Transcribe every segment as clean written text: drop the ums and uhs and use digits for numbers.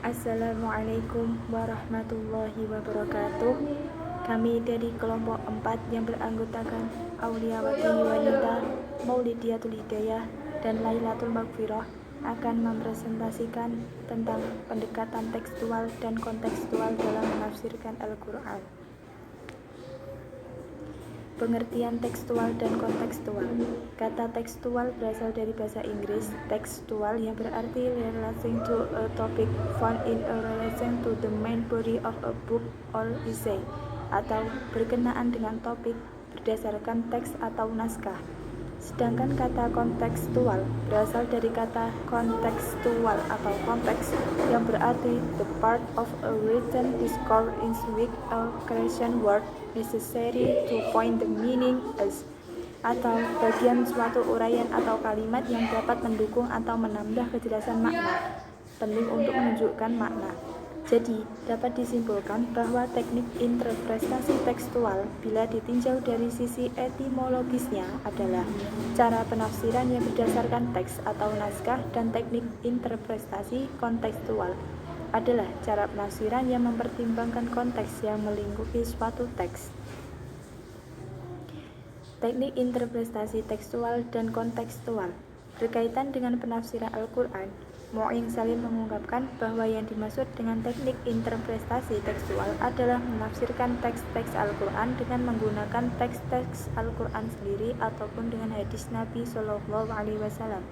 Assalamualaikum warahmatullahi wabarakatuh. Kami dari kelompok 4 yang beranggotakan Auliawati Wanita, Maulidiyatul Hidayah, dan Lailatul Maghfirah akan mempresentasikan tentang pendekatan tekstual dan kontekstual dalam menafsirkan Al-Quran. Pengertian tekstual dan kontekstual. Kata tekstual berasal dari bahasa Inggris textual yang berarti relating to a topic found in a relation to the main body of a book or essay, atau berkenaan dengan topik berdasarkan teks atau naskah. Sedangkan kata kontekstual berasal dari kata kontekstual atau konteks yang berarti the part of a written discourse in which a creation word necessary to point the meaning as, atau bagian suatu uraian atau kalimat yang dapat mendukung atau menambah kejelasan makna, penting untuk menunjukkan makna. Jadi, dapat disimpulkan bahwa teknik interpretasi tekstual bila ditinjau dari sisi etimologisnya adalah cara penafsiran yang berdasarkan teks atau naskah, dan teknik interpretasi kontekstual adalah cara penafsiran yang mempertimbangkan konteks yang melingkupi suatu teks. Teknik interpretasi tekstual dan kontekstual berkaitan dengan penafsiran Al-Quran. Mu'in Salim mengungkapkan bahwa yang dimaksud dengan teknik interpretasi tekstual adalah menafsirkan teks-teks Al-Quran dengan menggunakan teks-teks Al-Quran sendiri ataupun dengan hadis Nabi Shallallahu Alaihi Wasallam.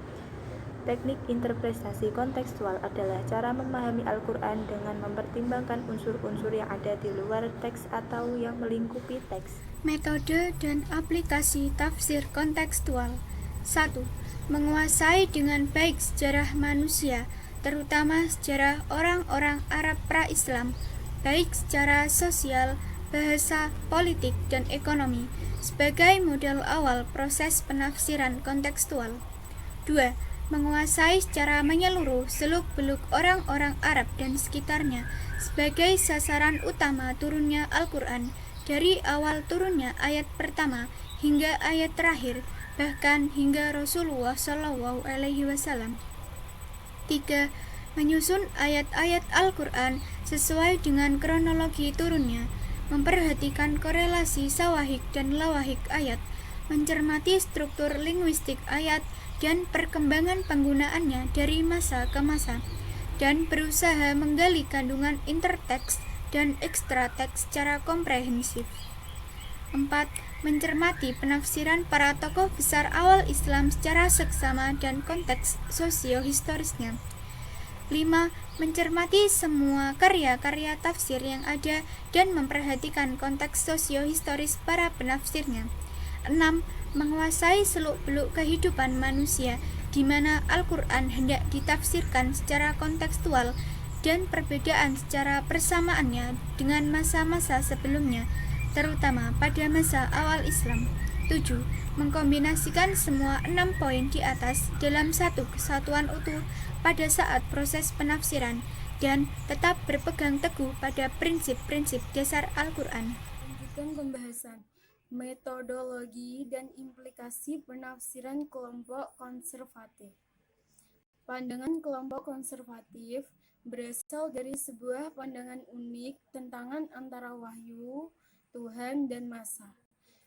Teknik interpretasi kontekstual adalah cara memahami Al-Quran dengan mempertimbangkan unsur-unsur yang ada di luar teks atau yang melingkupi teks. Metode dan aplikasi tafsir kontekstual. 1. Menguasai dengan baik sejarah manusia, terutama sejarah orang-orang Arab pra-Islam, baik secara sosial, bahasa, politik, dan ekonomi, sebagai modal awal proses penafsiran kontekstual. 2. Menguasai secara menyeluruh seluk-beluk orang-orang Arab dan sekitarnya sebagai sasaran utama turunnya Al-Quran, dari awal turunnya ayat pertama hingga ayat terakhir, bahkan hingga Rasulullah Shallallahu Alaihi Wasallam. 3. Menyusun ayat-ayat Al-Quran sesuai dengan kronologi turunnya, memperhatikan korelasi sawahik dan lawahik ayat, mencermati struktur linguistik ayat dan perkembangan penggunaannya dari masa ke masa, dan berusaha menggali kandungan interteks dan ekstrateks secara komprehensif. 4. Mencermati penafsiran para tokoh besar awal Islam secara seksama dan konteks sosio-historisnya. 5. Mencermati semua karya-karya tafsir yang ada dan memperhatikan konteks sosio-historis para penafsirnya. 6. Menguasai seluk-beluk kehidupan manusia di mana Al-Quran hendak ditafsirkan secara kontekstual dan perbedaan secara persamaannya dengan masa-masa sebelumnya, terutama pada masa awal Islam. 7. Mengkombinasikan semua 6 poin di atas dalam satu kesatuan utuh pada saat proses penafsiran dan tetap berpegang teguh pada prinsip-prinsip dasar Al-Quran. Lanjutkan pembahasan metodologi dan implikasi penafsiran kelompok konservatif. Pandangan kelompok konservatif berasal dari sebuah pandangan unik tentangan antara wahyu, Tuhan, dan masa.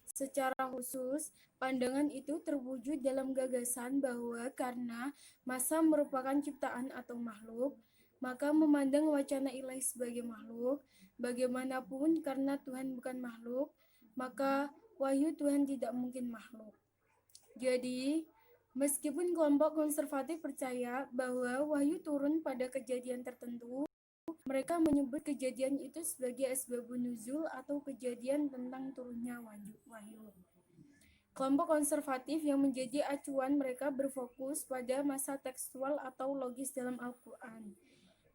Secara khusus, pandangan itu terwujud dalam gagasan bahwa karena masa merupakan ciptaan atau makhluk, maka memandang wacana ilahi sebagai makhluk. Bagaimanapun, karena Tuhan bukan makhluk, maka wahyu Tuhan tidak mungkin makhluk. Jadi, meskipun kelompok konservatif percaya bahwa wahyu turun pada kejadian tertentu, mereka menyebut kejadian itu sebagai asbabun nuzul atau kejadian tentang turunnya wahyu. Kelompok konservatif yang menjadi acuan mereka berfokus pada masa tekstual atau logis dalam Al-Quran,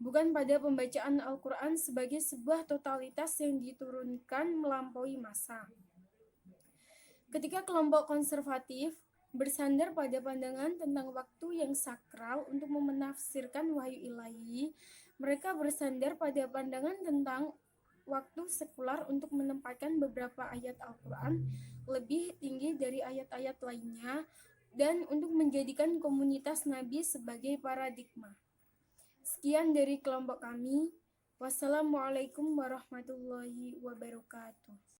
bukan pada pembacaan Al-Quran sebagai sebuah totalitas yang diturunkan melampaui masa. Ketika kelompok konservatif bersandar pada pandangan tentang waktu yang sakral untuk menafsirkan wahyu ilahi, mereka bersandar pada pandangan tentang waktu sekular untuk menempatkan beberapa ayat Al-Quran lebih tinggi dari ayat-ayat lainnya dan untuk menjadikan komunitas Nabi sebagai paradigma. Sekian dari kelompok kami. Wassalamualaikum warahmatullahi wabarakatuh.